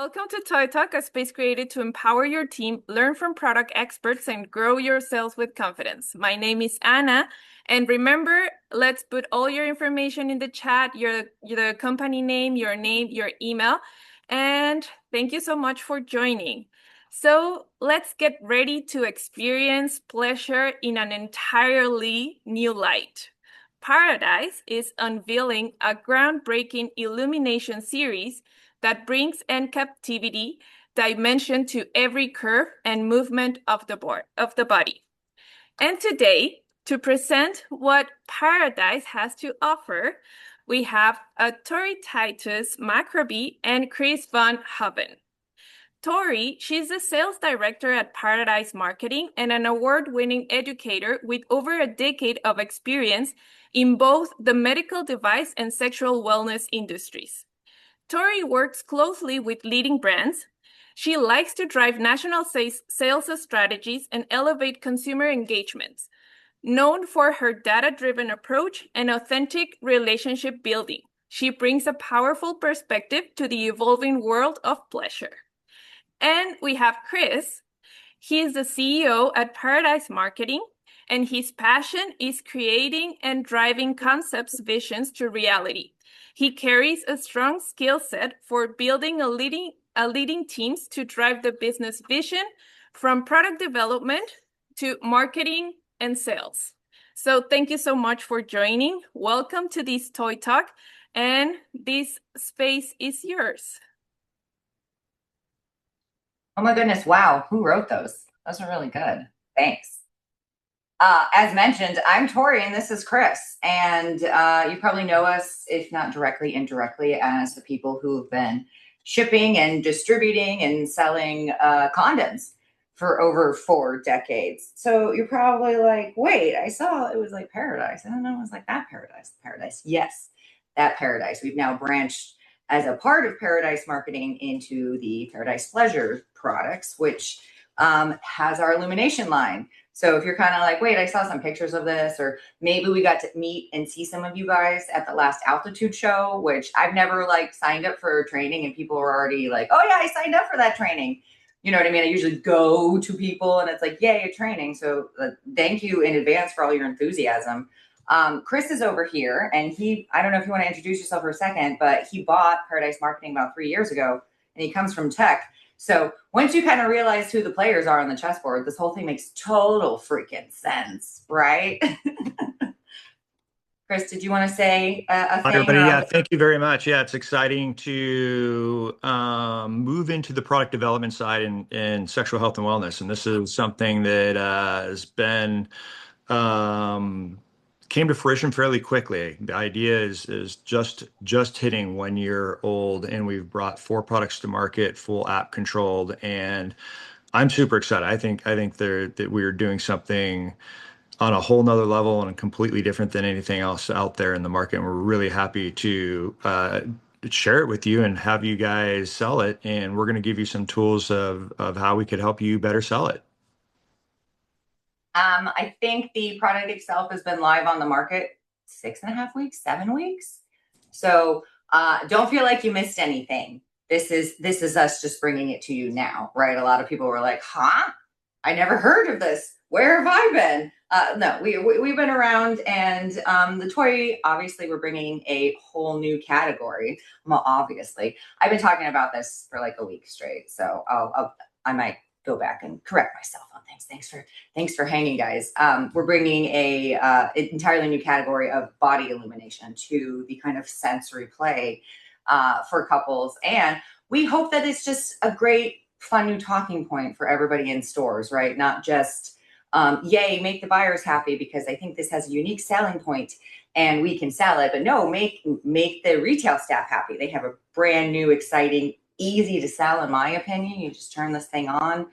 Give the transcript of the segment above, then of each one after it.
Welcome to Toy Talk, a space created to empower your team, learn from product experts, and grow your sales with confidence. My name is Anna, and remember, let's put all your information in the chat, the company name, your email, and thank you so much for joining. So let's get ready to experience pleasure in an entirely new light. Paradise is unveiling a groundbreaking illumination series that brings end captivity dimension to every curve and movement of the body. And today, to present what Paradise has to offer, we have Tori Titus Macroby and Chris Van Hoven. Tori, she's the sales director at Paradise Marketing and an award-winning educator with over a decade of experience in both the medical device and sexual wellness industries. Tori works closely with leading brands. She likes to drive national sales strategies and elevate consumer engagements. Known for her data-driven approach and authentic relationship building, she brings a powerful perspective to the evolving world of pleasure. And we have Chris. He is the CEO at Paradise Marketing, and his passion is creating and driving concepts, visions to reality. He carries a strong skill set for building a leading teams to drive the business vision from product development to marketing and sales. So thank you so much for joining. Welcome to this Toy Talk, and this space is yours. Oh my goodness, wow, who wrote those? Those are really good. Thanks. As mentioned, I'm Tori and this is Chris. And you probably know us, if not directly, indirectly, as the people who have been shipping and distributing and selling condoms for over 4 decades. So you're probably like, wait, I saw it was like Paradise. I don't know, it was like that Paradise. Yes, that Paradise. We've now branched as a part of Paradise Marketing into the Paradise Pleasure products, which has our illumination line. So if you're kind of like, wait, I saw some pictures of this, or maybe we got to meet and see some of you guys at the last Altitude show, which I've never like signed up for training and people were already like, oh yeah, I signed up for that training. You know what I mean? I usually go to people and it's like, yay, a training. So thank you in advance for all your enthusiasm. Chris is over here and I don't know if you want to introduce yourself for a second, but he bought Paradise Marketing about 3 years ago and he comes from tech. So once you kind of realize who the players are on the chessboard, this whole thing makes total freaking sense, right? Chris, did you want to say a thing? Hi, everybody. Yeah, thank you very much. Yeah, it's exciting to move into the product development side in sexual health and wellness. And this is something that has been came to fruition fairly quickly. The idea is just hitting 1 year old, and we've brought 4 products to market, full app controlled, and I'm super excited. I think that we're doing something on a whole nother level and completely different than anything else out there in the market. And we're really happy to share it with you and have you guys sell it. And we're going to give you some tools of how we could help you better sell it. I think the product itself has been live on the market 6.5 weeks, 7 weeks. So don't feel like you missed anything. This is us just bringing it to you now, right? A lot of people were like, huh? I never heard of this. Where have I been? No, we've been around, and the toy, obviously, we're bringing a whole new category. Well, obviously, I've been talking about this for like a week straight, so I might go back and correct myself on things. Thanks for hanging, guys. We're bringing an entirely new category of body illumination to the kind of sensory play for couples, and we hope that it's just a great, fun new talking point for everybody in stores, right? Not just yay, make the buyers happy, because I think this has a unique selling point and we can sell it, but no, make the retail staff happy. They have a brand new, exciting, easy to sell, in my opinion. You just turn this thing on,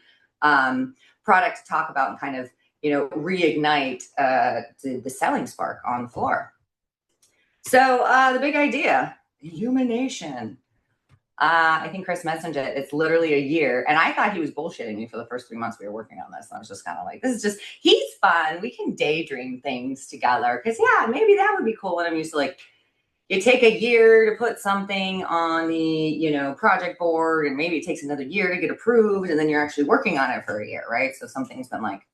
product to talk about and kind of, reignite the selling spark on the floor. So the big idea, illumination. I think Chris mentioned it. It's literally a year. And I thought he was bullshitting me for the first 3 months we were working on this. And I was just kind of like, he's fun. We can daydream things together. Because, yeah, maybe that would be cool. And I'm used to like you take a year to put something on the project board, and maybe it takes another year to get approved, and then you're actually working on it for a year, right? So something's been like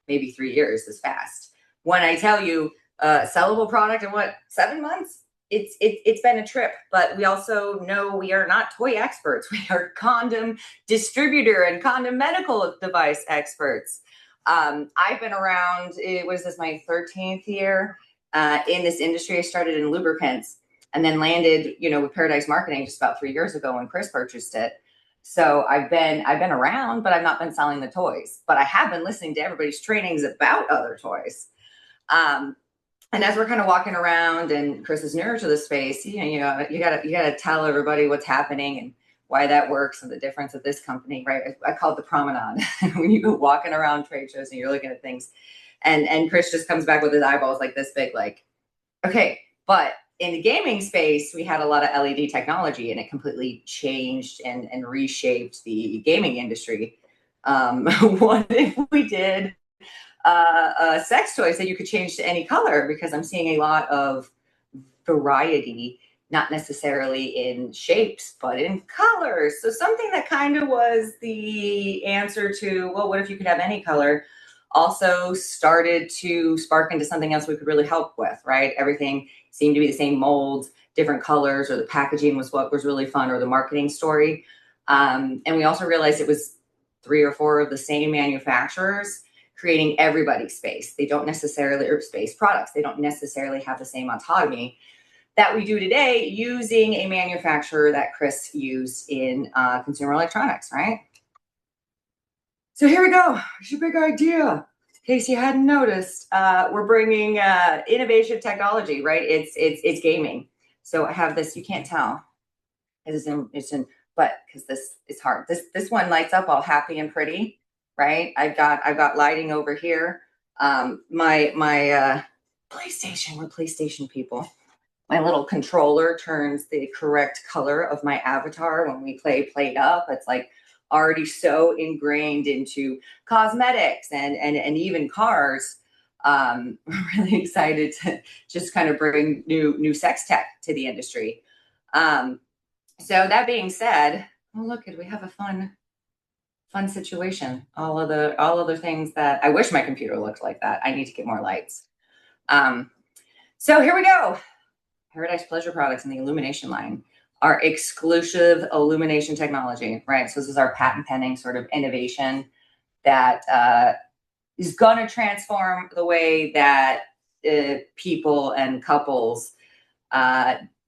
maybe 3 years is fast. When I tell you sellable product in 7 months, it's been a trip. But we also know we are not toy experts. We are condom distributor and condom medical device experts. I've been around, what is this, my 13th year in this industry. I started in lubricants and then landed, with Paradise Marketing just about 3 years ago when Chris purchased it. So I've been around, but I've not been selling the toys. But I have been listening to everybody's trainings about other toys. And as we're kind of walking around, and Chris is newer to the space, you gotta tell everybody what's happening and why that works and the difference of this company, right? I call it the promenade. When you go walking around trade shows and you're looking at things, and Chris just comes back with his eyeballs like this big, like, okay, but in the gaming space, we had a lot of LED technology, and it completely changed and reshaped the gaming industry. What if we did sex toys that you could change to any color? Because I'm seeing a lot of variety, not necessarily in shapes, but in colors. So something that kind of was the answer to, well, what if you could have any color, also started to spark into something else we could really help with, right? Everything seemed to be the same molds, different colors, or the packaging was what was really fun, or the marketing story. And we also realized it was 3 or 4 of the same manufacturers creating everybody's space. They don't necessarily, or space products, they don't necessarily have the same autonomy that we do today using a manufacturer that Chris used in consumer electronics, right? So here we go. It's a big idea. In case you hadn't noticed, we're bringing innovation technology, right? It's gaming. So I have this. You can't tell. It's in, but because this is hard. This one lights up all happy and pretty, right? I've got lighting over here. My PlayStation. We're PlayStation people. My little controller turns the correct color of my avatar when we play Played Up. It's like already so ingrained into cosmetics and even cars. We're really excited to just kind of bring new sex tech to the industry. So that being said, oh look, we have a fun situation. All other things that I wish my computer looked like that. I need to get more lights. So here we go. Paradise Pleasure Products in the illumination line, our exclusive illumination technology, right? So this is our patent pending sort of innovation that is going to transform the way that people and couples,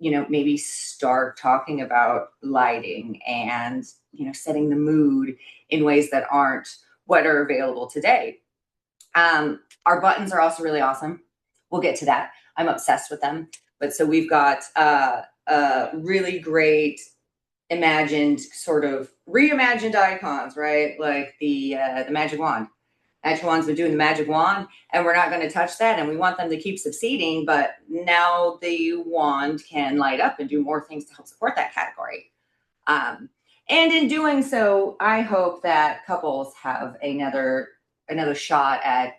maybe start talking about lighting and, setting the mood in ways that aren't what are available today. Our buttons are also really awesome. We'll get to that. I'm obsessed with them. But so we've got really great reimagined icons, right? Like the Magic Wand. Magic Wand's been doing the Magic Wand, and we're not going to touch that, and we want them to keep succeeding, but now the wand can light up and do more things to help support that category. And in doing so, I hope that couples have another shot at,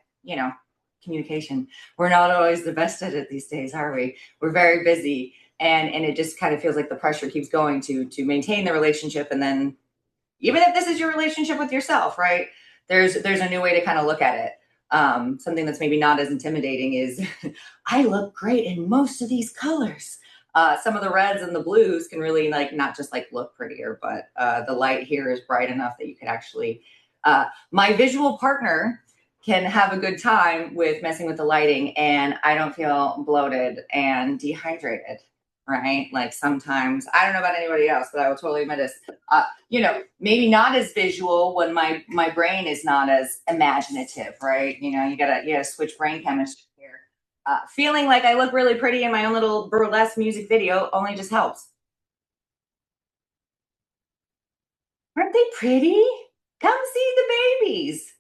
communication. We're not always the best at it these days, are we? We're very busy, and it just kind of feels like the pressure keeps going to maintain the relationship. And then even if this is your relationship with yourself, right, there's a new way to kind of look at it. Something that's maybe not as intimidating is I look great in most of these colors. Some of the reds and the blues can really not just look prettier, but the light here is bright enough that you could actually my visual partner can have a good time with messing with the lighting, and I don't feel bloated and dehydrated, right? Like sometimes, I don't know about anybody else, but I will totally admit this, maybe not as visual when my brain is not as imaginative, right? You gotta switch brain chemistry here. Feeling like I look really pretty in my own little burlesque music video only just helps. Aren't they pretty? Come see the babies.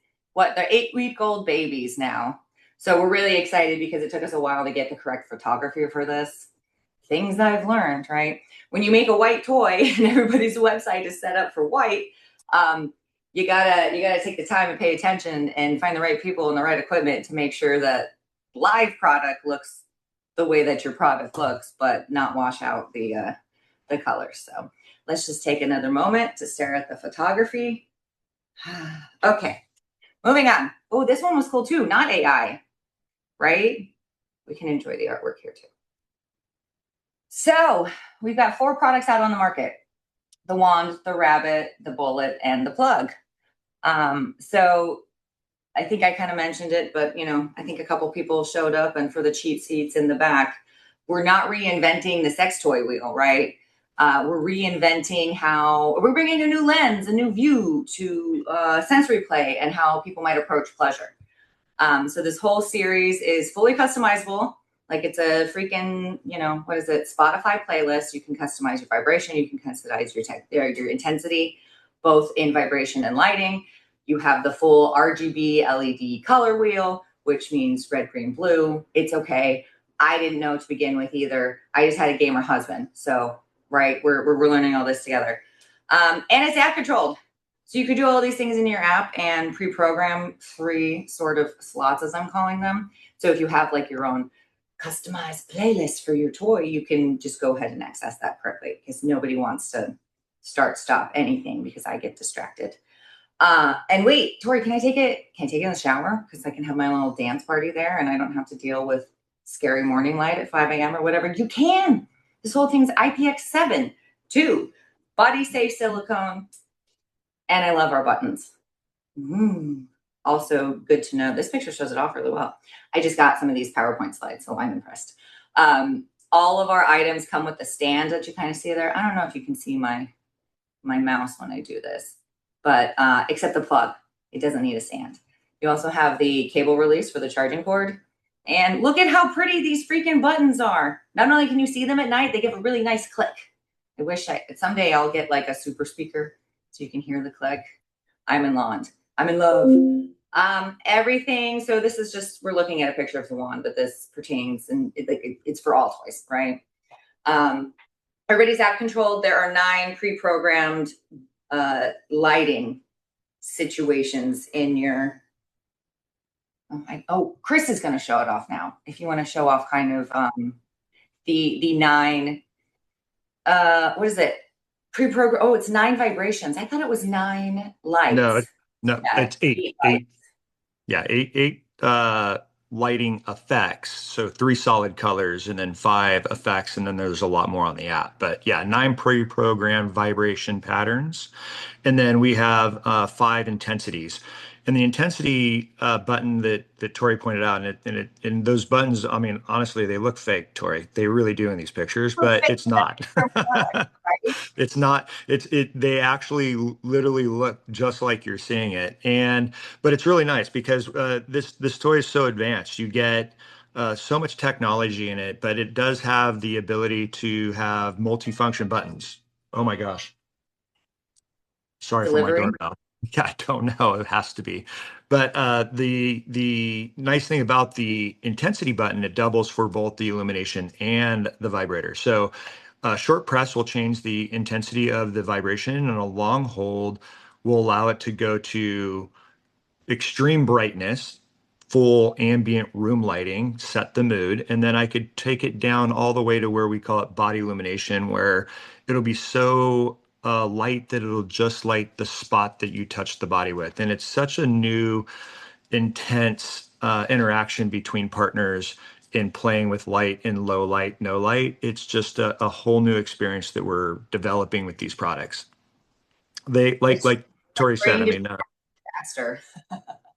They're 8-week-old babies now. So we're really excited because it took us a while to get the correct photography for this. Things that I've learned, right? When you make a white toy and everybody's website is set up for white, you gotta take the time and pay attention and find the right people and the right equipment to make sure that live product looks the way that your product looks, but not wash out the colors. So let's just take another moment to stare at the photography. Okay, moving on. Oh, this one was cool too, not AI, right? We can enjoy the artwork here too. So we've got 4 products out on the market: the wand, the rabbit, the bullet, and the plug. So I think I kind of mentioned it, but I think a couple people showed up, and for the cheat sheets in the back, we're not reinventing the sex toy wheel, right? We're reinventing how we're bringing a new lens, a new view to sensory play and how people might approach pleasure. So this whole series is fully customizable. Like it's a freaking, what is it? Spotify playlist. You can customize your vibration. You can customize your intensity, both in vibration and lighting. You have the full RGB LED color wheel, which means red, green, blue. It's okay. I didn't know to begin with either. I just had a gamer husband. So, right, we're learning all this together. And it's app controlled. So you could do all these things in your app and pre-program 3 sort of slots, as I'm calling them. So if you have like your own customized playlist for your toy, you can just go ahead and access that correctly, because nobody wants to stop anything because I get distracted. And wait, Tori, can I take it in the shower? Because I can have my little dance party there and I don't have to deal with scary morning light at 5 a.m. or whatever. You can. This whole thing's IPX7 too. Body safe silicone. And I love our buttons. Also good to know. This picture shows it off really well. I just got some of these PowerPoint slides, so I'm impressed. All of our items come with the stand that you kind of see there. I don't know if you can see my mouse when I do this, but except the plug. It doesn't need a stand. You also have the cable release for the charging cord. And look at how pretty these freaking buttons are. Not only can you see them at night, they give a really nice click. I wish someday I'll get like a super speaker so you can hear the click. I'm in love. Everything. So this is just, we're looking at a picture of the wand, but this pertains and it's for all toys, right? Everybody's app controlled. There are 9 pre-programmed lighting situations in your, Chris is going to show it off now. If you want to show off kind of the 9, what is it? Pre-program. Oh, it's 9 vibrations. I thought it was 9 lights. No, it's 8. 8. Yeah, 8 lighting effects. So 3 solid colors and then 5 effects, and then there's a lot more on the app. But yeah, 9 pre-programmed vibration patterns, and then we have 5 intensities. And the intensity button that Tori pointed out, and those buttons, I mean, honestly, they look fake, Tori. They really do in these pictures, but it's not. It's not. They actually literally look just like you're seeing it, but it's really nice because this toy is so advanced. You get so much technology in it, but it does have the ability to have multifunction buttons. Oh my gosh! Sorry for my doorbell. Yeah, I don't know. It has to be. But the nice thing about the intensity button, it doubles for both the illumination and the vibrator. So short press will change the intensity of the vibration, and a long hold will allow it to go to extreme brightness, full ambient room lighting, set the mood, and then I could take it down all the way to where we call it body illumination, where it'll be so light that it'll just light the spot that you touch the body with. And it's such a new, intense interaction between partners in playing with light in low light, no light. It's just a whole new experience that we're developing with these products. They like Tori said, I mean, faster.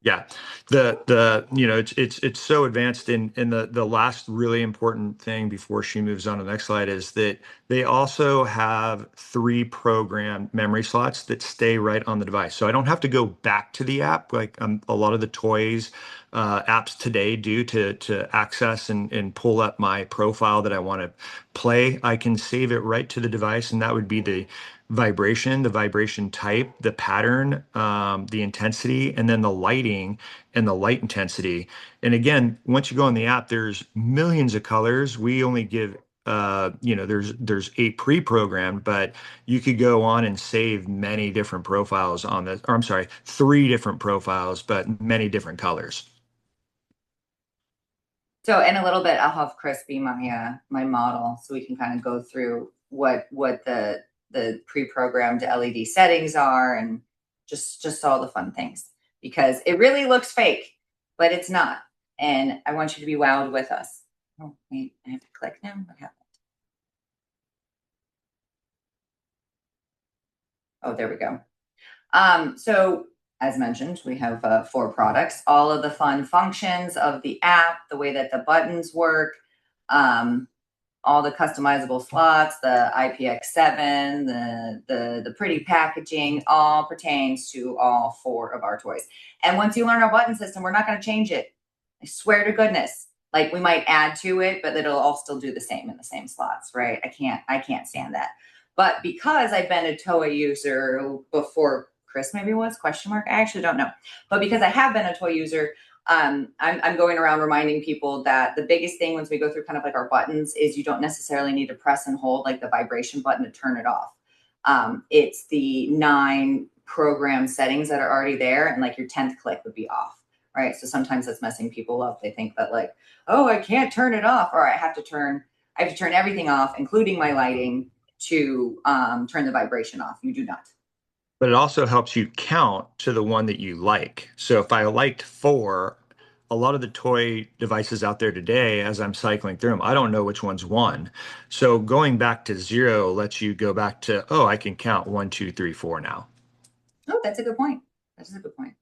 Yeah, it's so advanced in the last really important thing before she moves on to the next slide is that they also have 3 programmed memory slots that stay right on the device. So I don't have to go back to the app like a lot of the toys apps today do to access and pull up my profile that I want to play. I can save it right to the device, and that would be the vibration type, the pattern, the intensity, and then the lighting and the light intensity. And again, once you go on the app, there's millions of colors. We only give, there's 8 pre-programmed, but you could go on and save many different profiles on the, or I'm sorry, 3 different profiles, but many different colors. So in a little bit, I'll have Chris be my model, so we can kind of go through what the pre-programmed LED settings are, and just all the fun things, because it really looks fake, but it's not. And I want you to be wowed with us. Oh, wait, I have to click now. What happened? Oh, there we go. So as mentioned, we have 4 products, all of the fun functions of the app, the way that the buttons work, all the customizable slots, the IPX7, the pretty packaging, all pertains to all 4 of our toys. And once you learn our button system, we're not going to change it. I swear to goodness. Like, we might add to it, but it'll all still do the same in the same slots, right? I can't stand that. But because I've been a TOA user before Chris maybe was, question mark, I actually don't know. But because I have been a toy user, I'm going around reminding people that the biggest thing once we go through kind of like our buttons is you don't necessarily need to press and hold like the vibration button to turn it off. It's the 9 program settings that are already there, and like your 10th click would be off, right? So sometimes that's messing people up. They think that like, oh, I can't turn it off, or I have to turn everything off, including my lighting, to turn the vibration off. You do not. But it also helps you count to the one that you like. So if I liked 4, a lot of the toy devices out there today, as I'm cycling through them, I don't know which one's 1. So going back to 0 lets you go back to, oh, I can count 1, 2, 3, 4 now. Oh, that's a good point. That is a good point.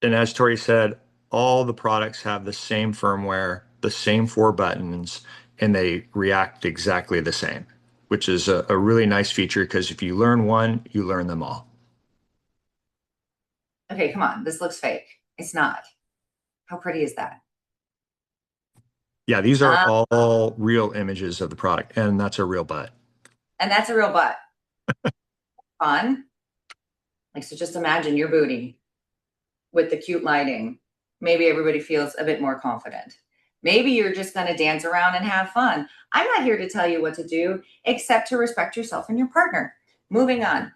And as Tori said, all the products have the same firmware, the same 4 buttons, and they react exactly the same, which is a really nice feature, because if you learn one, you learn them all. Okay, come on. This looks fake. It's not. How pretty is that? Yeah, these are all real images of the product, and that's a real butt. And that's a real butt. Fun. Like, so just imagine your booty with the cute lighting. Maybe everybody feels a bit more confident. Maybe you're just going to dance around and have fun. I'm not here to tell you what to do, except to respect yourself and your partner. Moving on.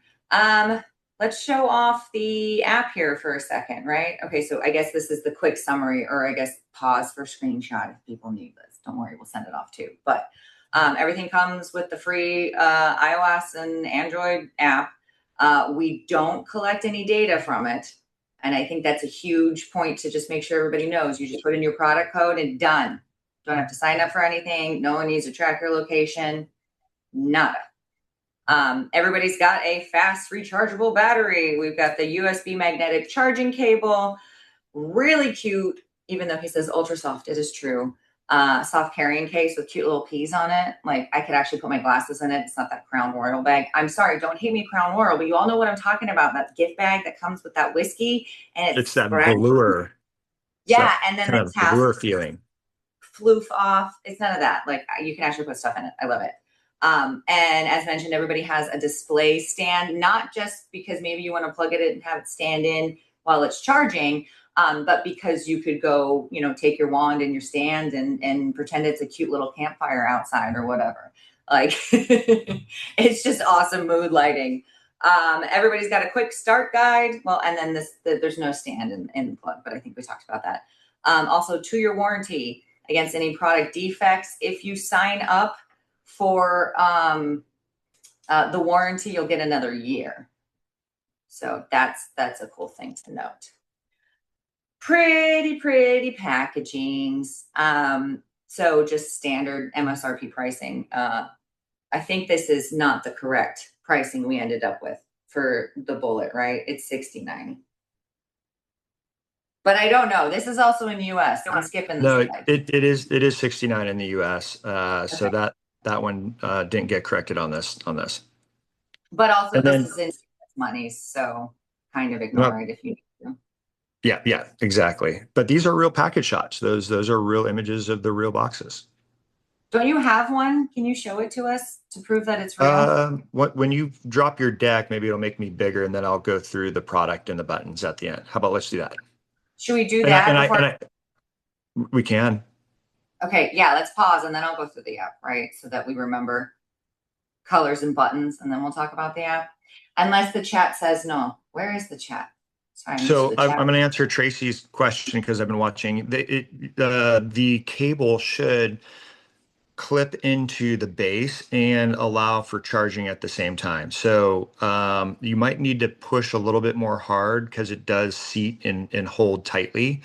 Let's show off the app here for a second, right? Okay, so I guess this is the quick summary, or I guess pause for screenshot if people need this. Don't worry, we'll send it off too. But everything comes with the free iOS and Android app. We don't collect any data from it. And I think that's a huge point to just make sure everybody knows. You just put in your product code and done. Don't have to sign up for anything. No one needs to track your location. Nada. Everybody's got a fast rechargeable battery. We've got the USB magnetic charging cable. Really cute, even though he says ultra soft, it is true. Soft carrying case with cute little peas on it. Like, I could actually put my glasses in it. It's not that Crown Royal bag. I'm sorry, don't hate me, Crown Royal, but you all know what I'm talking about. That gift bag that comes with that whiskey, and It's that spread. velour. Yeah, and then kind the of tassel velour feeling. floof off. It's none of that. Like, you can actually put stuff in it. I love it. And as mentioned, everybody has a display stand, not just because maybe you want to plug it in and have it stand in while it's charging, but because you could go, take your wand and your stand and pretend it's a cute little campfire outside or whatever. Like, it's just awesome mood lighting. Everybody's got a quick start guide. Well, and then there's no stand in the plug, but I think we talked about that. Also, 2-year warranty against any product defects. If you sign up for the warranty, you'll get another year. So that's a cool thing to note. Pretty packagings. So just standard MSRP pricing. I think this is not the correct pricing we ended up with for the Bullet, right? It's $69. But I don't know. This is also in the US. I'm skipping the slide. It is $69 in the US. Okay. So that one didn't get corrected on this. But also, And this is in money, so kind of ignore it if you need to. Yeah, exactly. But these are real package shots. Those are real images of the real boxes. Don't you have one? Can you show it to us to prove that it's real? When you drop your deck, maybe it'll make me bigger, and then I'll go through the product and the buttons at the end. How about let's do that? Should we do that we can. Okay, yeah, let's pause and then I'll go through the app, right? So that we remember colors and buttons, and then we'll talk about the app. Unless the chat says no. Where is the chat? Sorry, I missed So the I'm chat. going to answer Tracy's question because I've been watching. The cable should clip into the base and allow for charging at the same time. So you might need to push a little bit more hard because it does seat and hold tightly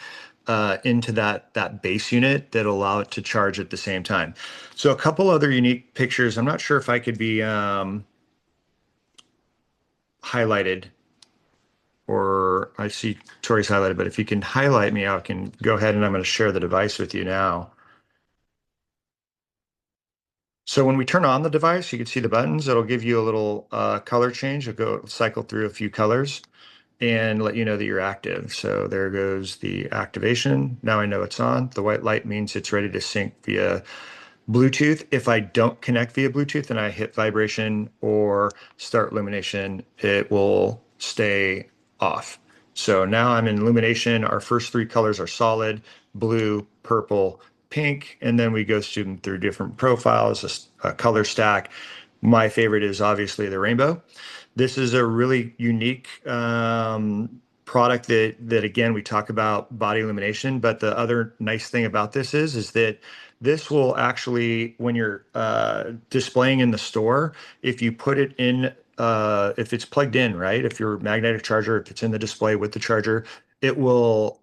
into that base unit that'll allow it to charge at the same time. So a couple other unique pictures. I'm not sure if I could be highlighted, or I see Tori's highlighted, but if you can highlight me, I can go ahead and I'm going to share the device with you now. So when we turn on the device, you can see the buttons. It'll give you a little color change. It'll cycle through a few colors and let you know that you're active. So there goes the activation. Now I know it's on. The white light means it's ready to sync via Bluetooth. If I don't connect via Bluetooth and I hit vibration or start illumination, it will stay off. So now I'm in illumination. Our first three colors are solid: blue, purple, pink, and then we go through different profiles, a color stack. My favorite is obviously the rainbow. This is a really unique product that again, we talk about body illumination, but the other nice thing about this is that this will actually, when you're displaying in the store, if you put it in, if it's plugged in, right? If your magnetic charger, if it's in the display with the charger, it will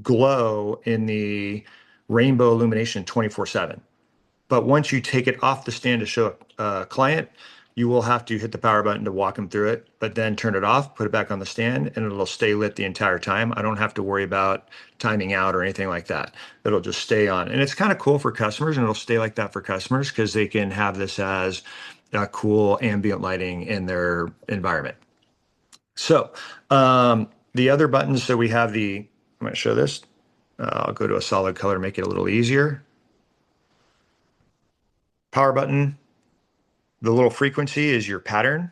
glow in the rainbow illumination 24/7. But once you take it off the stand to show a client, you will have to hit the power button to walk them through it, but then turn it off, put it back on the stand, and it'll stay lit the entire time. I don't have to worry about timing out or anything like that. It'll just stay on. And it's kind of cool for customers, and it'll stay like that for customers because they can have this as cool ambient lighting in their environment. So the other buttons, so we have I'm going to show this. I'll go to a solid color, make it a little easier. Power button. The little frequency is your pattern.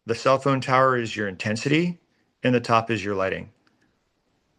The cell phone tower is your intensity, and the top is your lighting.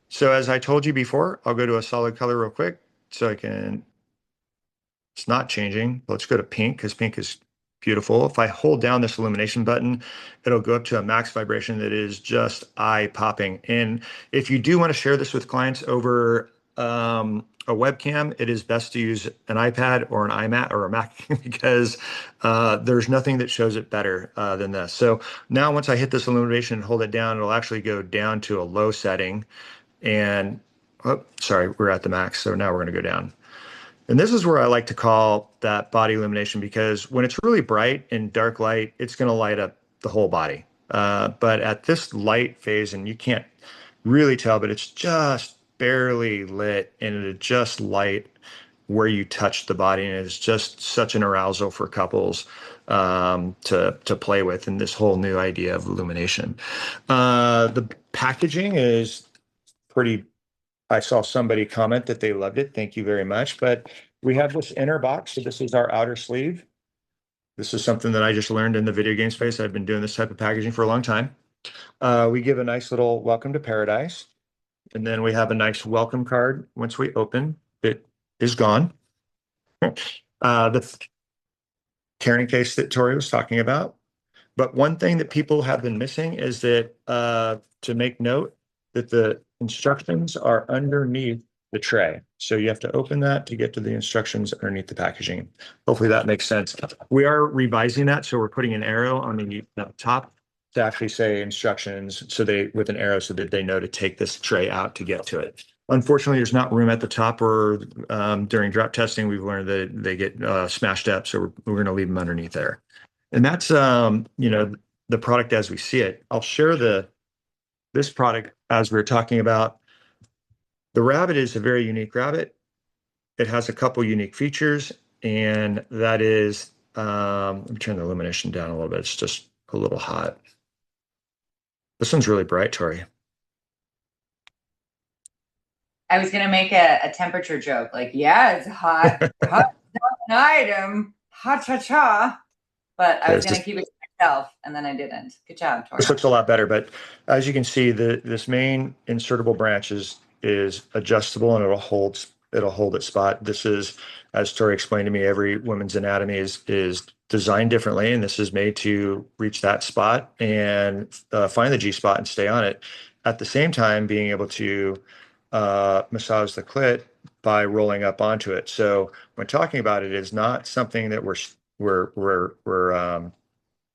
So as I told you before, I'll go to a solid color real quick so it's not changing. Let's go to pink because pink is beautiful. If I hold down this illumination button, it'll go up to a max vibration that is just eye-popping. And if you do want to share this with clients over a webcam, it is best to use an iPad or an iMac or a Mac because there's nothing that shows it better than this. So now once I hit this illumination and hold it down, it'll actually go down to a low setting. And, oh, sorry, we're at the max. So now we're going to go down. And this is where I like to call that body illumination because when it's really bright and dark light, it's going to light up the whole body. But at this light phase, and you can't really tell, but it's just barely lit and it just light where you touch the body, and it's just such an arousal for couples to play with, and this whole new idea of illumination. The packaging is pretty. I saw somebody comment that they loved it. Thank you very much. But we have this inner box. So this is our outer sleeve. This is something that I just learned in the video game space. I've been doing this type of packaging for a long time. We give a nice little welcome to paradise. And then we have a nice welcome card. Once we open, it is gone. The carrying case that Tori was talking about. But one thing that people have been missing is that to make note that the instructions are underneath the tray. So you have to open that to get to the instructions underneath the packaging. Hopefully that makes sense. We are revising that. So we're putting an arrow on the top to actually say instructions with an arrow so that they know to take this tray out to get to it. Unfortunately, there's not room at the top, or during drop testing, we've learned that they get smashed up. So we're going to leave them underneath there. And that's, the product as we see it. I'll share this product as we're talking about. The Rabbit is a very unique Rabbit. It has a couple unique features, and that is, let me turn the illumination down a little bit. It's just a little hot. This one's really bright, Tori. I was gonna make a temperature joke, like, yeah, it's hot, hot item, hot cha cha. But I was gonna keep it to myself, and then I didn't. Good job, Tori. This looks a lot better, but as you can see, this main insertable branch is adjustable, and it'll hold its spot. This is, as Tori explained to me, every woman's anatomy is designed differently, and this is made to reach that spot and find the G spot and stay on it. at the same time being able to massage the clit by rolling up onto it. So when talking about it, is not something that we're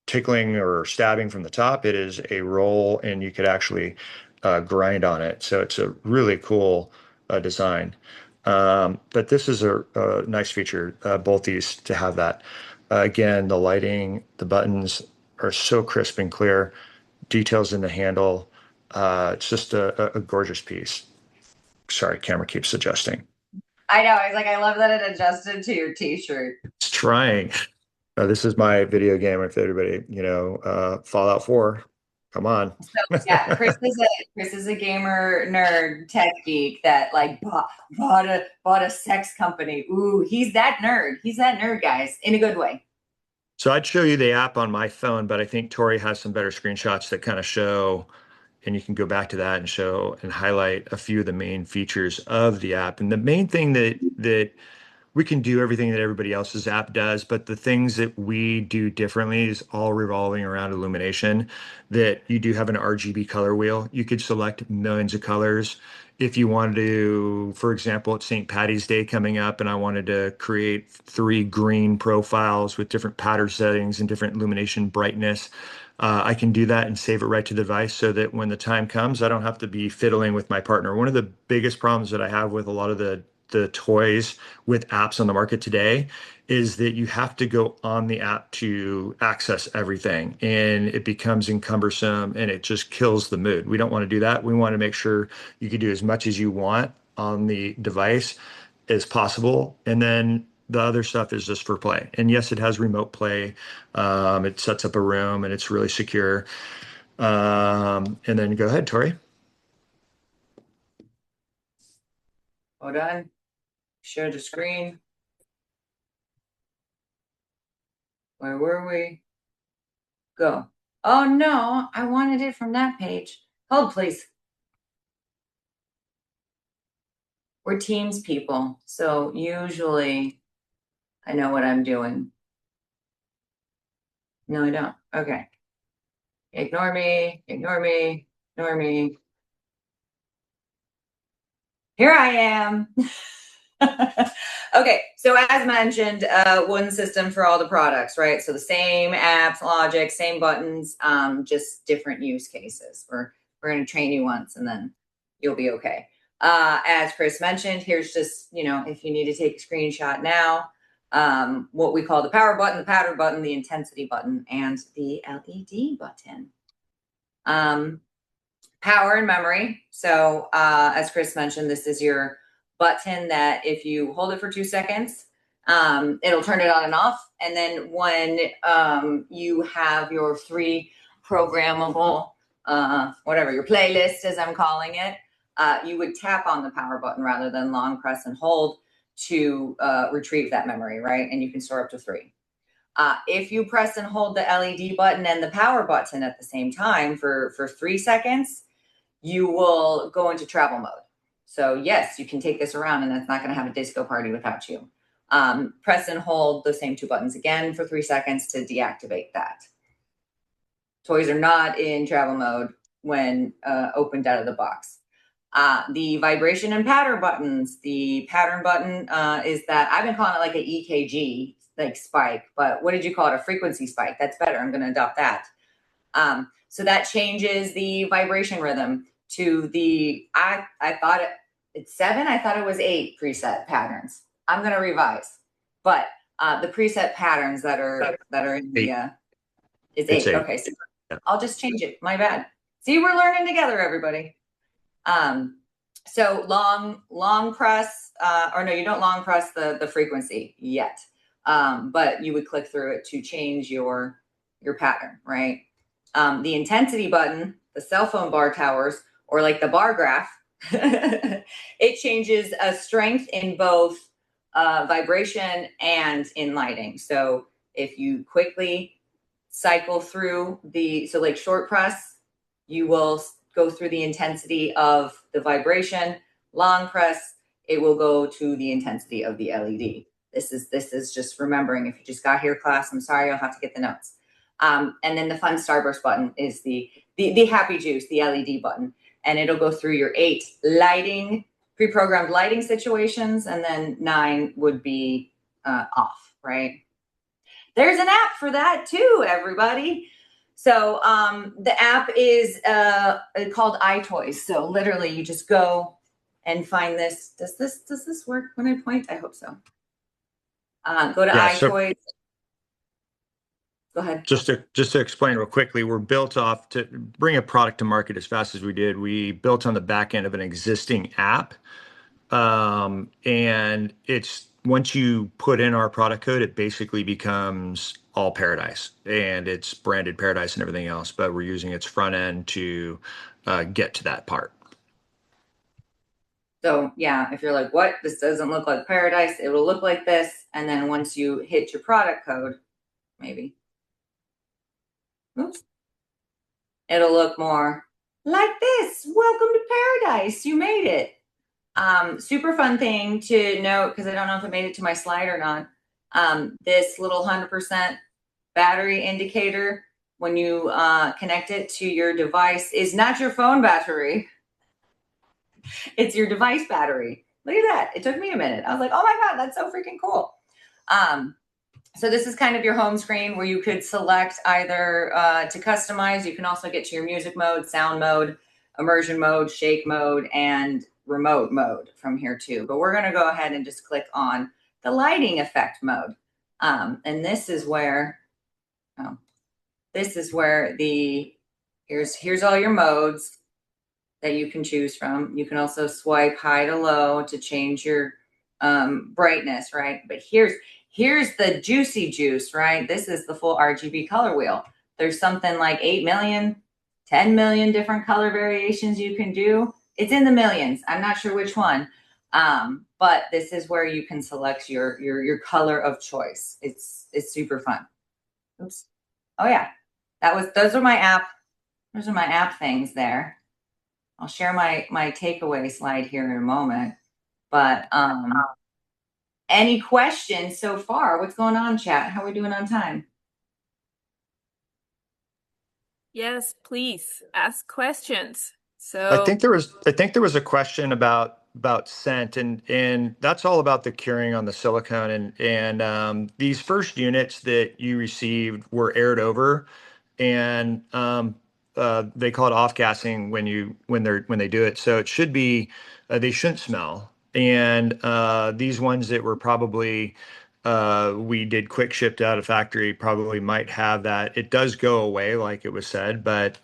tickling or stabbing from the top. It is a roll, and you could actually grind on it. So it's a really cool design. But this is a nice feature, both these to have that. Again, the lighting, the buttons are so crisp and clear. Details in the handle. It's just a gorgeous piece. Sorry, camera keeps adjusting. I know. I was like, I love that it adjusted to your t-shirt. It's trying. This is my video game. If everybody, Fallout 4, come on. So yeah, Chris is a gamer nerd tech geek that like bought a sex company. Ooh, he's that nerd. He's that nerd, guys, in a good way. So I'd show you the app on my phone, but I think Tori has some better screenshots that kind of show, and you can go back to that and show and highlight a few of the main features of the app. And the main thing that we can do everything that everybody else's app does, but the things that we do differently is all revolving around illumination. That you do have an RGB color wheel. You could select millions of colors. If you wanted to, for example, it's St. Patty's Day coming up, and I wanted to create 3 green profiles with different pattern settings and different illumination brightness, I can do that and save it right to the device so that when the time comes, I don't have to be fiddling with my partner. One of the biggest problems that I have with a lot of the toys with apps on the market today is that you have to go on the app to access everything, and it becomes cumbersome and it just kills the mood. We don't want to do that. We want to make sure you can do as much as you want on the device as possible, and then the other stuff is just for play. And yes, it has remote play. It sets up a room and it's really secure. And then go ahead, Tori. Hold on. Share the screen. Where were we? Go. Oh no, I wanted it from that page. Hold, please. We're Teams people, so usually I know what I'm doing. No, I don't. Okay. Ignore me, ignore me, ignore me. Here I am. Okay, so as mentioned, one system for all the products, right? So the same apps, logic, same buttons, just different use cases. We're going to train you once and then you'll be okay. As Chris mentioned, here's just, if you need to take a screenshot now, what we call the power button, the pattern button, the intensity button, and the LED button. Power and memory. So as Chris mentioned, this is your button that if you hold it for 2 seconds, it'll turn it on and off. And then when you have your 3 programmable, whatever, your playlist, as I'm calling it, you would tap on the power button rather than long press and hold to retrieve that memory, right? And you can store up to 3. If you press and hold the LED button and the power button at the same time for 3 seconds, you will go into travel mode. So yes, you can take this around and it's not going to have a disco party without you. Press and hold the same 2 buttons again for 3 seconds to deactivate that. Toys are not in travel mode when opened out of the box. The vibration and pattern buttons. The pattern button is that, I've been calling it like an EKG, like spike, but what did you call it? A frequency spike. That's better. I'm going to adopt that. So that changes the vibration rhythm to the, I thought it's 7. I thought it was 8 preset patterns. I'm going to revise, but the preset patterns that are in the, it's 8. Okay. So I'll just change it. My bad. See, we're learning together, everybody. So long press, or no, you don't long press the frequency yet. But you would click through it to change your pattern, right? The intensity button, the cell phone bar towers, or like the bar graph, it changes a strength in both vibration and in lighting. So if you quickly cycle through so like short press, you will go through the intensity of the vibration. Long press, it will go to the intensity of the LED. This is just remembering. If you just got here, class, I'm sorry, you'll have to get the notes. And then the fun starburst button is the happy juice, the LED button. and it'll go through your 8 lighting, pre-programmed lighting situations, and then 9 would be off, right? There's an app for that too, everybody. So the app is called iToys. So literally you just go and find this. Does this work when I point? I hope so. Go to iToys. Go ahead. Just to explain real quickly, we're built off to bring a product to market as fast as we did. We built on the back end of an existing app. And it's once you put in our product code, it basically becomes all Paradise, and it's branded Paradise and everything else, but we're using its front end to get to that part. So yeah, if you're like, what, this doesn't look like Paradise, it will look like this. And then once you hit your product code, maybe, oops, it'll look more like this. Welcome to Paradise. You made it. Super fun thing to note, because I don't know if it made it to my slide or not. This little 100% battery indicator, when you connect it to your device, is not your phone battery. It's your device battery. Look at that. It took me a minute. I was like, oh my God, that's so freaking cool. So this is kind of your home screen where you could select either to customize. You can also get to your music mode, sound mode, immersion mode, shake mode, and remote mode from here too. But we're going to go ahead and just click on the lighting effect mode. And this is where, here's all your modes that you can choose from. You can also swipe high to low to change your brightness, right? But here's the juicy juice, right? This is the full RGB color wheel. There's something like 8 million, 10 million different color variations you can do. It's in the millions. I'm not sure which one. But this is where you can select your color of choice. It's super fun. Oops. Oh yeah. Those are my app things there. I'll share my takeaway slide here in a moment. But any questions so far? What's going on, chat? How are we doing on time? Yes, please ask questions. So I think there was a question about scent, and that's all about the curing on the silicone, and these first units that you received were aired over, and they call it off gassing when they do it. So it should be they shouldn't smell. And these ones that were probably we did quick shipped out of factory probably might have that. It does go away, like it was said, but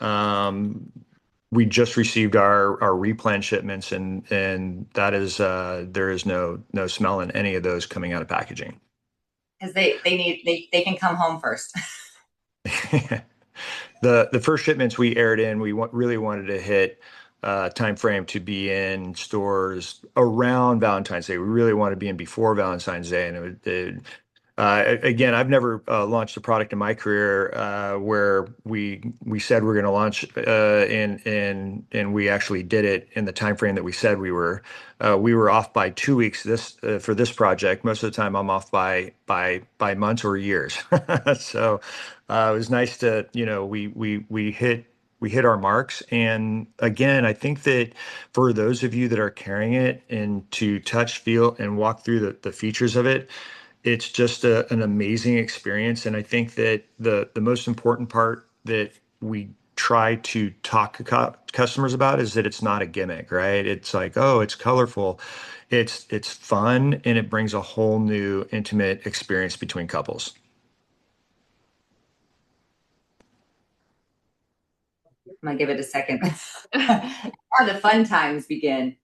we just received our replan shipments, and that is there is no smell in any of those coming out of packaging. Because they can come home first. The first shipments we aired in, we really wanted to hit time frame to be in stores around Valentine's Day. We really wanted to be in before Valentine's Day, and again, I've never launched a product in my career where we said we're going to launch and we actually did it in the time frame that we said we were. We were off by 2 weeks for this project. Most of the time, I'm off by months or years. So it was nice to we hit our marks. And again, I think that for those of you that are carrying it and to touch, feel, and walk through the features of it, it's just an amazing experience. And I think that the most important part that we try to talk to customers about is that it's not a gimmick, right? It's like, oh, it's colorful. It's fun, and it brings a whole new intimate experience between couples. I'm gonna give it a second. Now the fun times begin.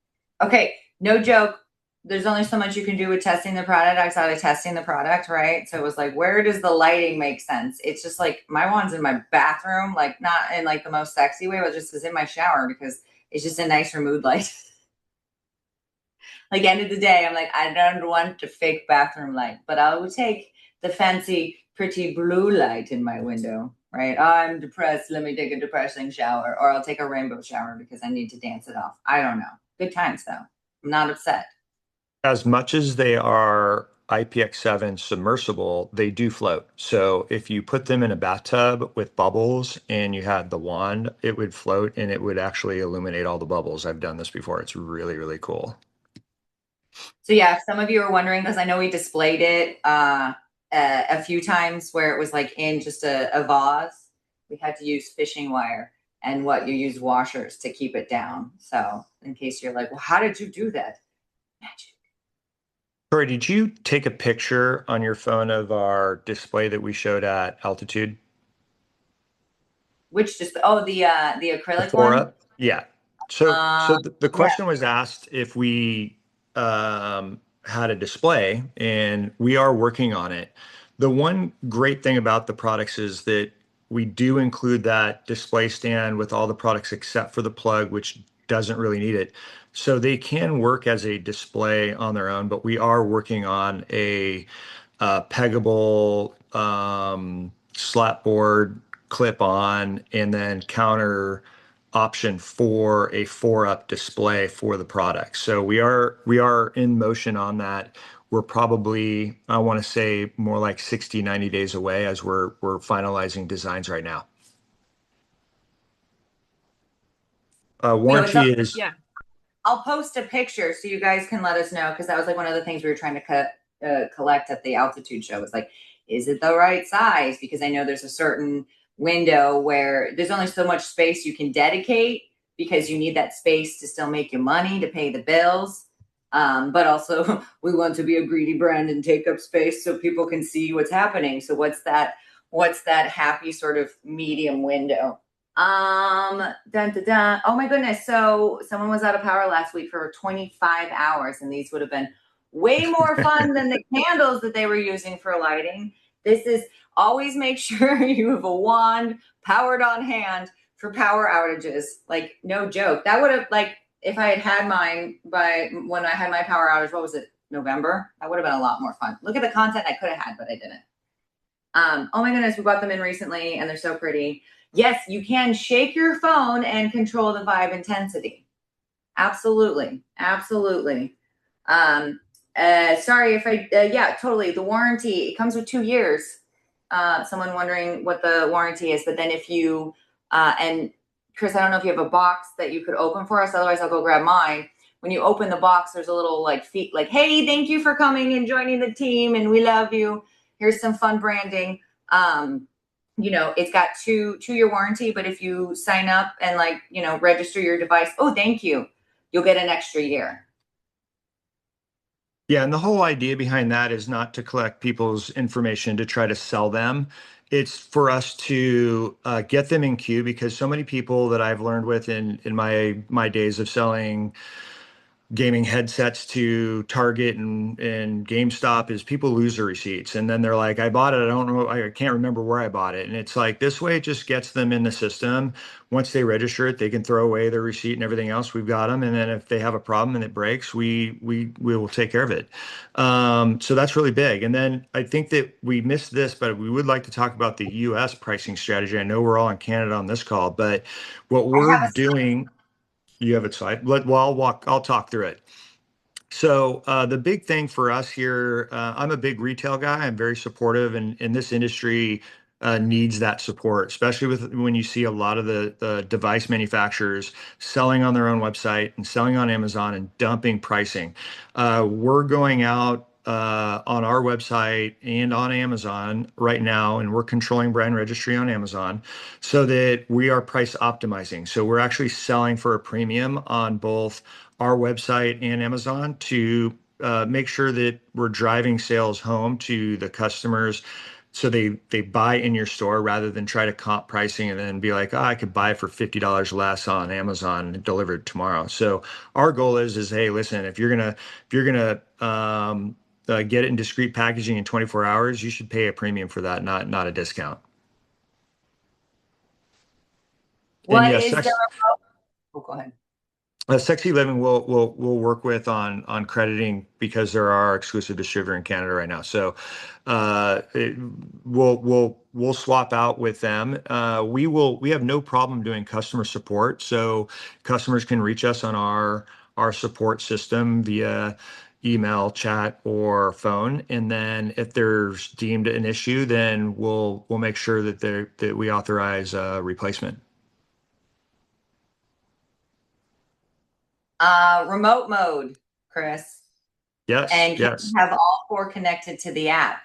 Okay, no joke. There's only so much you can do with testing the product outside of testing the product, right? So it was like, where does the lighting make sense? It's just like my one's in my bathroom, like not in like the most sexy way, but just is in my shower because it's just a nicer mood light. Like end of the day, I'm like, I don't want a fake bathroom light, but I will take the fancy, pretty blue light in my window, right? I'm depressed. Let me take a depressing shower, or I'll take a rainbow shower because I need to dance it off. I don't know. Good times though. I'm not upset. As much as they are IPX7 submersible, they do float. So if you put them in a bathtub with bubbles and you had the wand, it would float and it would actually illuminate all the bubbles. I've done this before. It's really, really cool. So yeah, if some of you are wondering, because I know we displayed it a few times where it was like in just a vase, we had to use fishing wire and you use washers to keep it down. So in case you're like, well, how did you do that? Magic. Tori, did you take a picture on your phone of our display that we showed at altitude? Which just the acrylic Four one? up? Yeah. So the Yeah. question was asked if we had a display, and we are working on it. The one great thing about the products is that we do include that display stand with all the products except for the plug, which doesn't really need it. So they can work as a display on their own, but we are working on a peggable slat board clip on and then counter option for a 4-up display for the product. So we are in motion on that. We're probably, I want to say, more like 60, 90 days away as we're finalizing designs right now. Warranty is Yeah. I'll post a picture so you guys can let us know, because that was like one of the things we were trying to collect at the altitude show. Was like, is it the right size? Because I know there's a certain window where there's only so much space you can dedicate, because you need that space to still make you money to pay the bills. But also we want to be a greedy brand and take up space so people can see what's happening. So what's that happy sort of medium window? Dun, dun, dun. Oh my goodness. So someone was out of power last week for 25 hours, and these would have been way more fun than the candles that they were using for lighting. This is always make sure you have a wand powered on hand for power outages. Like, no joke. That would have, like, if I had mine by when I had my power outage, what was it, November? That would have been a lot more fun. Look at the content I could have had, but I didn't. Oh my goodness, we brought them in recently and they're so pretty. Yes, you can shake your phone and control the vibe intensity. Absolutely. Absolutely. Sorry if yeah, totally. The warranty, it comes with 2 years. Someone wondering what the warranty is, but then if you, and Chris, I don't know if you have a box that you could open for us. Otherwise I'll go grab mine. When you open the box, there's a little like feet, like, hey, thank you for coming and joining the team, and we love you. Here's some fun branding. It's got 2-year warranty, but if you sign up and register your device, oh, thank you, you'll get an extra year. Yeah, and the whole idea behind that is not to collect people's information to try to sell them. It's for us to get them in queue, because so many people that I've learned with in my days of selling gaming headsets to Target and GameStop is people lose their receipts, and then they're like, I bought it, I don't know, I can't remember where I bought it. And it's like, this way it just gets them in the system. Once they register it, they can throw away their receipt and everything else. We've got them, and then if they have a problem and it breaks, we will take care of it. So that's really big. And then I think that we missed this, but we would like to talk about the US pricing strategy. I know we're all in Canada on this call, but what we're doing. You have it slide. I'll talk through it. So the big thing for us here, I'm a big retail guy. I'm very supportive, and this industry needs that support, especially when you see a lot of the device manufacturers selling on their own website and selling on Amazon and dumping pricing. We're going out on our website and on Amazon right now, and we're controlling brand registry on Amazon so that we are price optimizing. So we're actually selling for a premium on both our website and Amazon to make sure that we're driving sales home to the customers, so they buy in your store rather than try to comp pricing and then be like, oh, I could buy it for $50 less on Amazon and delivered tomorrow. So our goal is, hey, listen, if you're gonna get it in discrete packaging in 24 hours, you should pay a premium for that, not a discount. What is the oh, go ahead. Sexy Living will work with on crediting, because they're our exclusive distributor in Canada right now. So we'll swap out with them. We have no problem doing customer support. So customers can reach us on our support system via email, chat, or phone. And then if there's deemed an issue, then we'll make sure that we authorize a replacement. Remote mode, Chris. Yes, And can yes. you have all four connected to the app?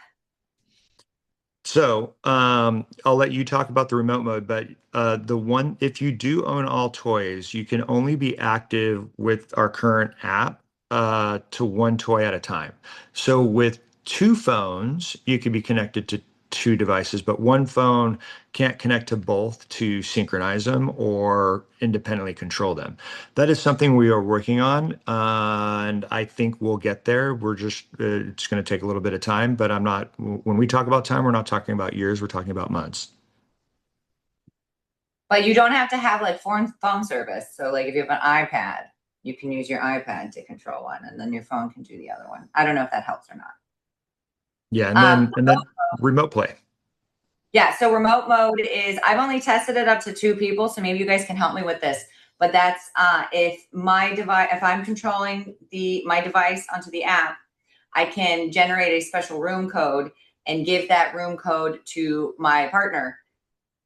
So I'll let you talk about the remote mode, but if you do own all toys, you can only be active with our current app to one toy at a time. So with two phones, you can be connected to two devices, but one phone can't connect to both to synchronize them or independently control them. That is something we are working on, and I think we'll get there. It's going to take a little bit of time, but when we talk about time, we're not talking about years, we're talking about months. But you don't have to have like phone service. So like if you have an iPad, you can use your iPad to control one, and then your phone can do the other one. I don't know if that helps or not. Yeah, and then remote play. Yeah, so remote mode is, I've only tested it up to 2 people, so maybe you guys can help me with this. But that's if I'm controlling my device onto the app, I can generate a special room code and give that room code to my partner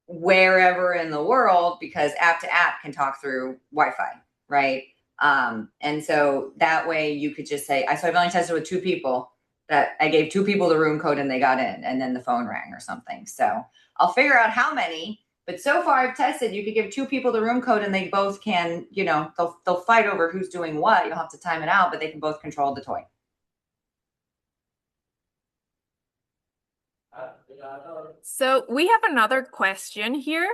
wherever in the world, because app to app can talk through Wi-Fi, right? And so that way you could just say, so I've only tested with 2 people, that I gave 2 people the room code and they got in, and then the phone rang or something. So I'll figure out how many, but so far I've tested, you could give 2 people the room code and they both can, they'll fight over who's doing what. You'll have to time it out, but they can both control the toy. So we have another question here.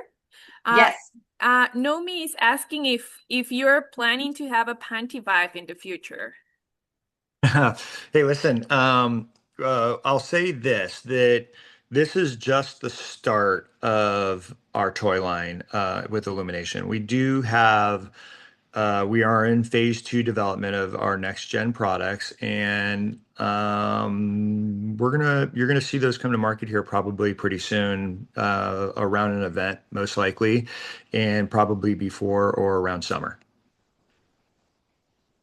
Yes. Nomi is asking if you're planning to have a Panty Vibe in the future. Hey, listen, I'll say that this is just the start of our toy line with Illumination. We are in phase 2 development of our next gen products, and you're gonna see those come to market here probably pretty soon, around an event most likely, and probably before or around summer.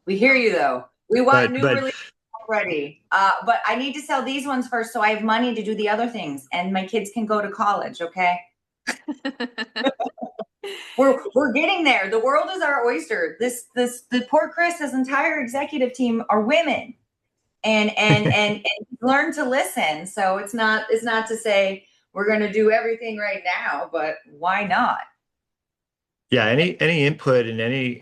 We hear you though. We want new But release already. But I need to sell these ones first so I have money to do the other things and my kids can go to college, okay? We're getting there. The world is our oyster. The poor Chris's entire executive team are women and learn to listen. So it's not to say we're going to do everything right now, but why not? Yeah, any input and any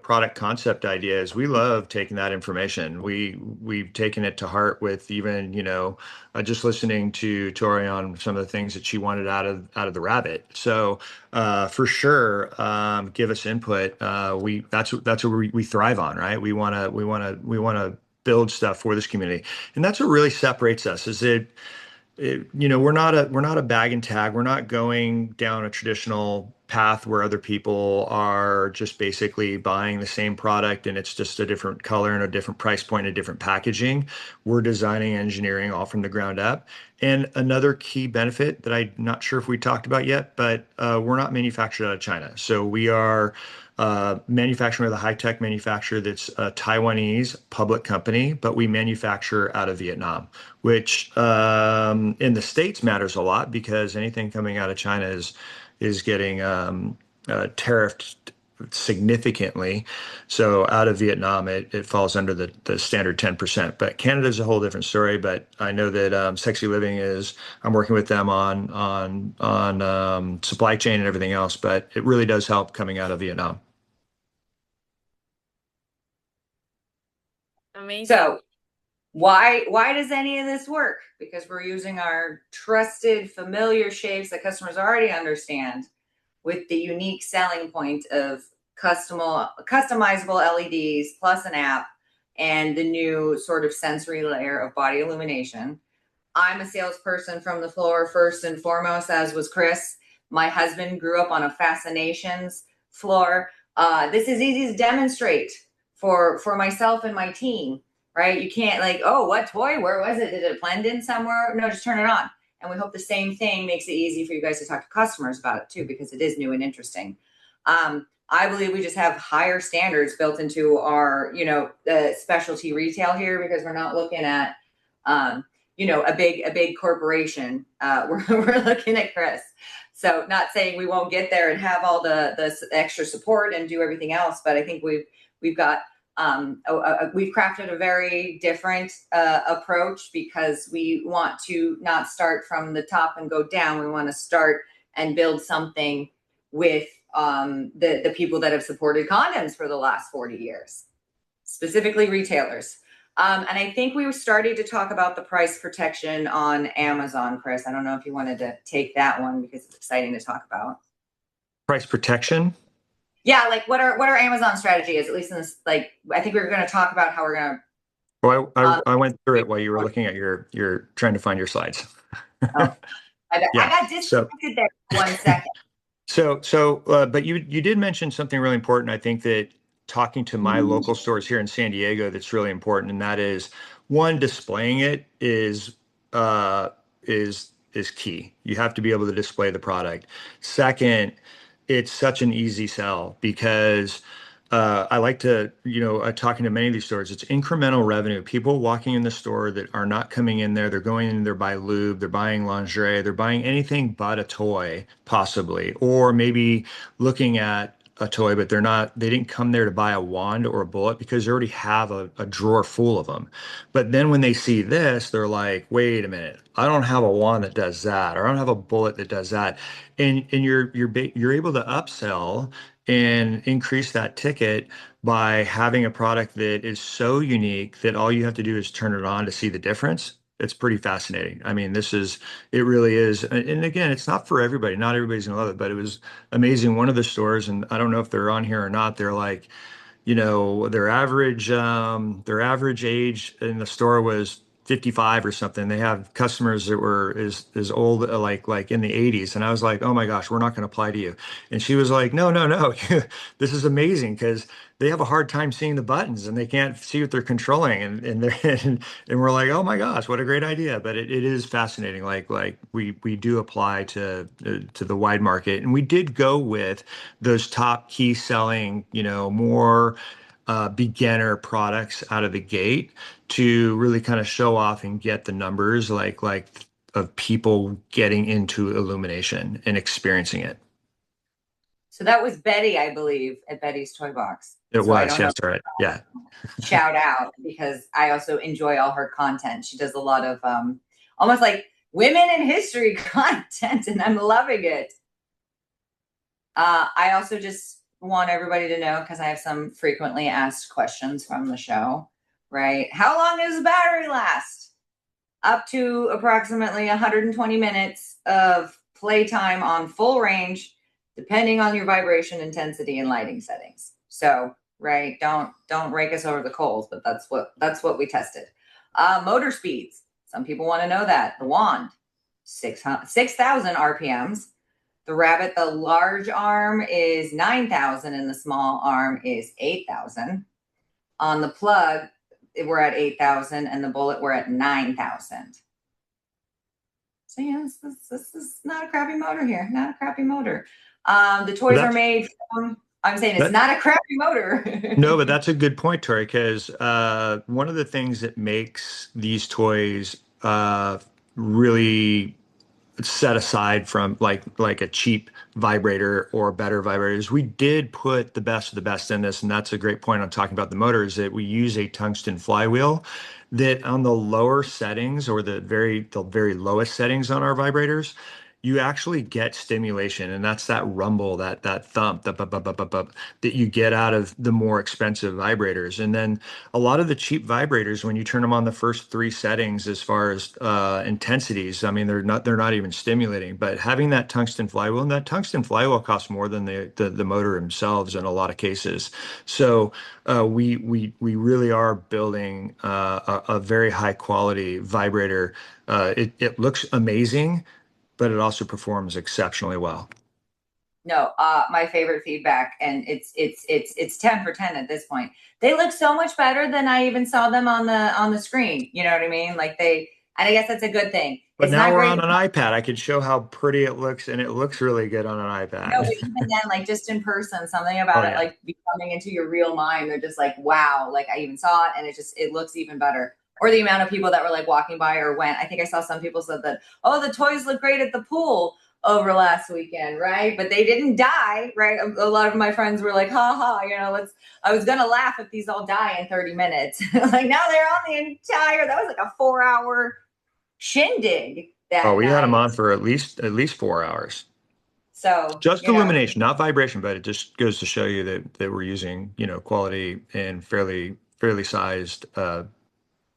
product concept ideas, we love taking that information. We've taken it to heart with even just listening to Tori on some of the things that she wanted out of the rabbit. So for sure, give us input. That's what we thrive on, right? We wanna build stuff for this community, and that's what really separates us. We're not a bag and tag. We're not going down a traditional path where other people are just basically buying the same product and it's just a different color and a different price point, a different packaging. We're designing, engineering all from the ground up. And another key benefit that I'm not sure if we talked about yet, but we're not manufactured out of China. So we are manufacturing with a high-tech manufacturer that's a Taiwanese public company, but we manufacture out of Vietnam, which in the States matters a lot because anything coming out of China is getting tariffed significantly. So out of Vietnam, it falls under the standard 10%. But Canada's a whole different story. But I know that Sexy Living I'm working with them on supply chain and everything else. But it really does help coming out of Vietnam. Amazing. So why does any of this work? Because we're using our trusted, familiar shapes that customers already understand, with the unique selling point of customizable LEDs plus an app and the new sort of sensory layer of body illumination. I'm a salesperson from the floor first and foremost, as was Chris. My husband grew up on a Fascinations floor. This is easy to demonstrate for myself and my team, right? You can't like, oh, what toy? Where was it? Did it blend in somewhere? No, just turn it on. And we hope the same thing makes it easy for you guys to talk to customers about it too, because it is new and interesting. I believe we just have higher standards built into our, specialty retail here, because we're not looking at, a big corporation. We're looking at Chris. So not saying we won't get there and have all the extra support and do everything else, but I think we've got we've crafted a very different approach, because we want to not start from the top and go down. We want to start and build something with the people that have supported condoms for the last 40 years, specifically retailers. And I think we were starting to talk about the price protection on Amazon, Chris. I don't know if you wanted to take that one, because it's exciting to talk about. Price protection? Yeah, like what our Amazon strategy is, at least in this, like, I think we were going to talk about how we're going to. Well, I went through it while you were looking at you're trying to find your slides. Oh, I got disconnected there for 1 second. But you did mention something really important. I think that talking to my local stores here in San Diego, that's really important, and that is, one, displaying it is key. You have to be able to display the product. Second, it's such an easy sell, because I like to, talking to many of these stores, it's incremental revenue. People walking in the store that are not coming in there, they're going in there buy lube, they're buying lingerie, they're buying anything but a toy, possibly, or maybe looking at a toy, but they didn't come there to buy a wand or a bullet, because they already have a drawer full of them. But then when they see this, they're like, wait a minute, I don't have a wand that does that, or I don't have a bullet that does that. And you're able to upsell and increase that ticket by having a product that is so unique that all you have to do is turn it on to see the difference. It's pretty fascinating. I mean, it really is. And again, it's not for everybody. Not everybody's gonna love it, but it was amazing. One of the stores, and I don't know if they're on here or not, they're like, their average age in the store was 55 or something. They have customers that were as old, like in the 80s. And I was like, oh my gosh, we're not going to apply to you. And she was like, no, this is amazing, because they have a hard time seeing the buttons and they can't see what they're controlling. And we're like, oh my gosh, what a great idea. But it is fascinating. Like we do apply to the wide market, and we did go with those top key selling, more beginner products out of the gate, to really kind of show off and get the numbers like of people getting into illumination and experiencing it. So that was Betty, I believe, at Betty's Toy Box. It was, yes, right. Yeah. Shout out, because I also enjoy all her content. She does a lot of almost like women in history content, and I'm loving it. I also just want everybody to know, because I have some frequently asked questions from the show, right? How long does the battery last? Up to approximately 120 minutes of playtime on full range, depending on your vibration intensity and lighting settings. So, right, don't rake us over the coals, but that's what we tested. Motor speeds. Some people want to know that. The wand, 6,000 RPMs. The rabbit, the large arm, is 9,000 and the small arm is 8,000. On the plug, we're at 8,000, and the bullet, we're at 9,000. So yeah, this is not a crappy motor here. Not a crappy motor. The toys are made from, I'm saying it's not a crappy motor. No, but that's a good point, Tori, because one of the things that makes these toys really set aside from like a cheap vibrator or better vibrators, we did put the best of the best in this. And that's a great point on talking about the motors, that we use a tungsten flywheel that on the lower settings, or the very lowest settings on our vibrators, you actually get stimulation, and that's that rumble, that thump, that you get out of the more expensive vibrators. And then a lot of the cheap vibrators, when you turn them on the first 3 settings as far as intensities, I mean, they're not even stimulating. But having that tungsten flywheel, and that tungsten flywheel costs more than the motor themselves in a lot of cases. So we really are building a very high quality vibrator. It looks amazing, but it also performs exceptionally well. No, my favorite feedback, and it's 10 for 10 at this point. They look so much better than I even saw them on the screen. You know what I mean? Like And I guess that's a good thing. But It's now not we're great. on an iPad. I can show how pretty it looks, and it looks really good on an No, iPad. but even then, like just in person, something Oh about it yeah. like becoming into your real mind. They're just like, wow, like I even saw it and it looks even better. Or the amount of people that were like walking by or went. I think I saw some people said that, oh, the toys look great at the pool over last weekend, right? But they didn't die, right? A lot of my friends were like, ha ha, I was gonna laugh if these all die in 30 minutes. Like now they're on the entire, that was like a 4 hour shindig Oh, that we had them night. on for at least 4 hours. So, Just illumination, not vibration, but it just goes to show you that we're using, quality and fairly sized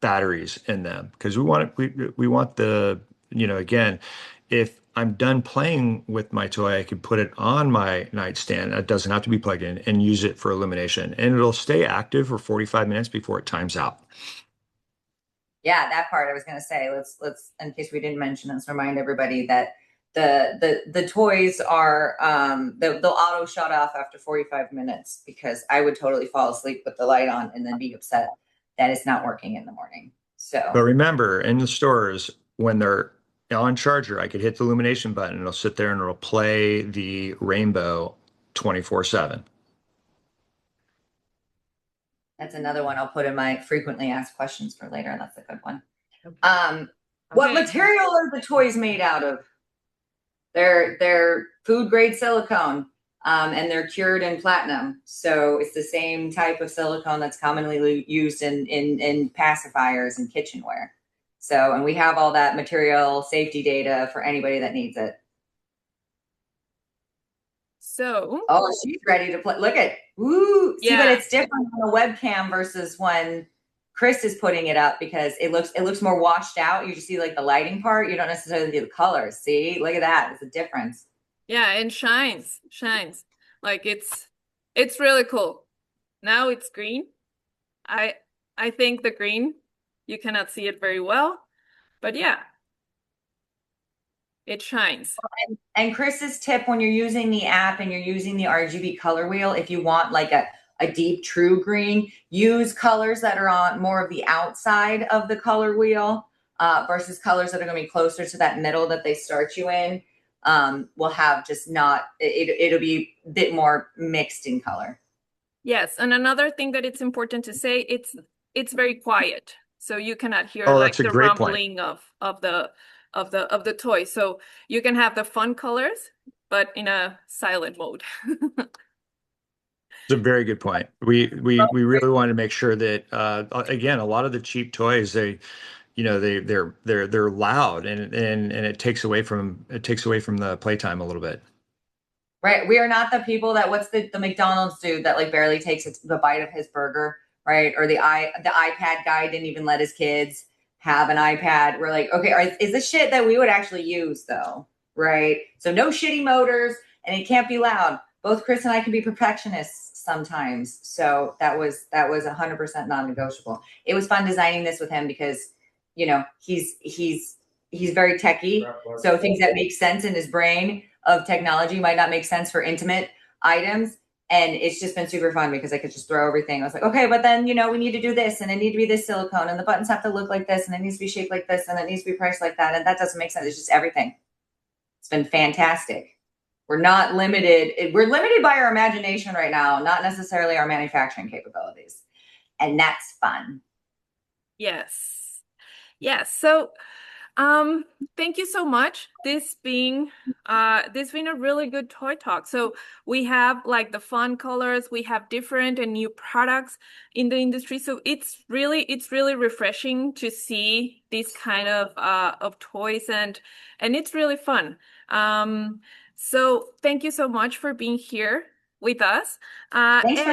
batteries in them because we want again, if I'm done playing with my toy, I can put it on my nightstand. It doesn't have to be plugged in and use it for illumination, and it'll stay active for 45 minutes before it times out. yeah, that part I was going to say. Let's in case we didn't mention, let's remind everybody that the toys are they'll auto shut off after 45 minutes because I would totally fall asleep with the light on and then be upset that it's not working in the morning. But So remember, in the stores, when they're on charger, I could hit the illumination button and it'll sit there and it'll play the rainbow 24/7. that's another one I'll put in my frequently asked questions for later. That's a good one. Okay. What Okay. material are the toys made out of? They're food grade silicone, and they're cured in platinum. So it's the same type of silicone that's commonly used in pacifiers and kitchenware. So, and we have all that material safety data for anybody that needs it. So, Oh, she's ready to play. Look at, ooh, see, but yeah, it's different on the webcam versus when Chris is putting it up because it looks more washed out. You just see like the lighting part. You don't necessarily see the colors. See, look at that. It's a difference. yeah, and shines. Like it's really cool. Now it's green. I I think the green, you cannot see it very well, but yeah, it shines. And Chris's tip when you're using the app and you're using the RGB color wheel, if you want like a deep true green, use colors that are on more of the outside of the color wheel versus colors that are going to be closer to that middle that they start you in. Will have just not, it'll be a bit more mixed in color. Yes, and another thing that it's important to say, it's very quiet. So you cannot hear Oh, like that's a the great point. rumbling of the toy. So you can have the fun colors, but in a silent mode. It's a very good point. We really want to make sure that again, a lot of the cheap toys they're loud and it takes away from the playtime a little bit. Right. We are not the people that what's the McDonald's dude that like barely takes the bite of his burger, right? Or the iPad guy didn't even let his kids have an iPad. We're like, okay, is this shit that we would actually use though? Right. So no shitty motors and it can't be loud. Both Chris and I can be perfectionists sometimes. So that was 100% non-negotiable. It was fun designing this with him because, he's very techie. So things that make sense in his brain of technology might not make sense for intimate items. And it's just been super fun because I could just throw everything. I was like, okay, but then, we need to do this and it need to be this silicone and the buttons have to look like this and it needs to be shaped like this and it needs to be priced like that. And that doesn't make sense. It's just everything. It's been fantastic. We're not limited. We're limited by our imagination right now, not necessarily our manufacturing capabilities. And that's fun. Yes. Yes. So thank you so much. This been a really good toy talk. So we have like the fun colors, we have different and new products in the industry. So it's really refreshing to see these kind of toys and it's really fun. So thank you so much for being here with us. Thanks for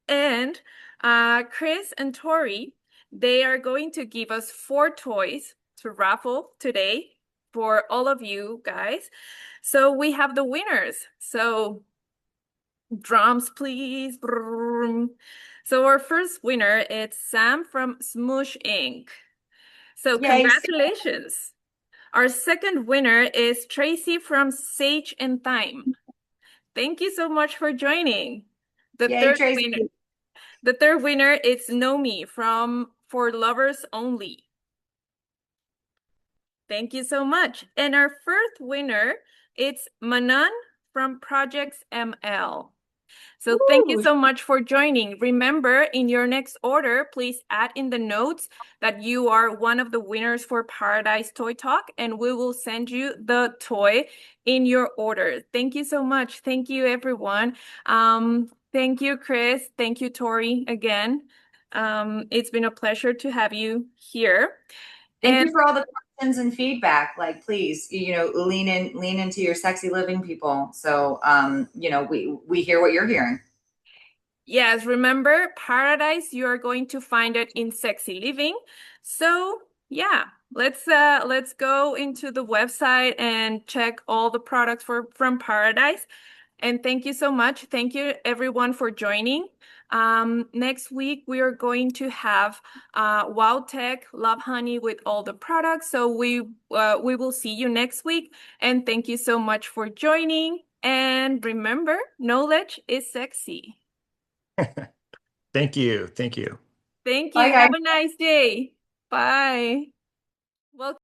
And Chris and Tori, they are going to give us 4 toys to raffle today for all of you guys. So we have the winners. So drums, please. Brrrm. So our first winner is Sam from Smoosh Inc. So Yay, congratulations. Our second winner is Tracy from Sage and Thyme. Thank you so much for joining. The Yay, third Tracy. winner. The third winner is Nomi from For Lovers Only. Thank you so much. And our first winner, it's Manan from Projects ML. So thank you Woo! so much for joining. Remember, in your next order, please add in the notes that you are one of the winners for Paradise Toy Talk, and we will send you the toy in your order. Thank you so much. Thank you, everyone. Thank you, Chris. Thank you, Tori, again. It's been a pleasure to have you here. Thank And you for all the questions and feedback. Like, please, lean into your sexy living, people. So, we hear what you're hearing. yes, remember, Paradise, you are going to find it in Sexy Living. So yeah, let's go into the website and check all the products from Paradise. And thank you so much. Thank you everyone for joining. Next week we are going to have Wow Tech Love Honey with all the products. So we will see you next week. And thank you so much for joining. And remember, knowledge is sexy. Thank you. Thank you. Thank Bye, you. guys. Have a nice day. Bye. Welcome.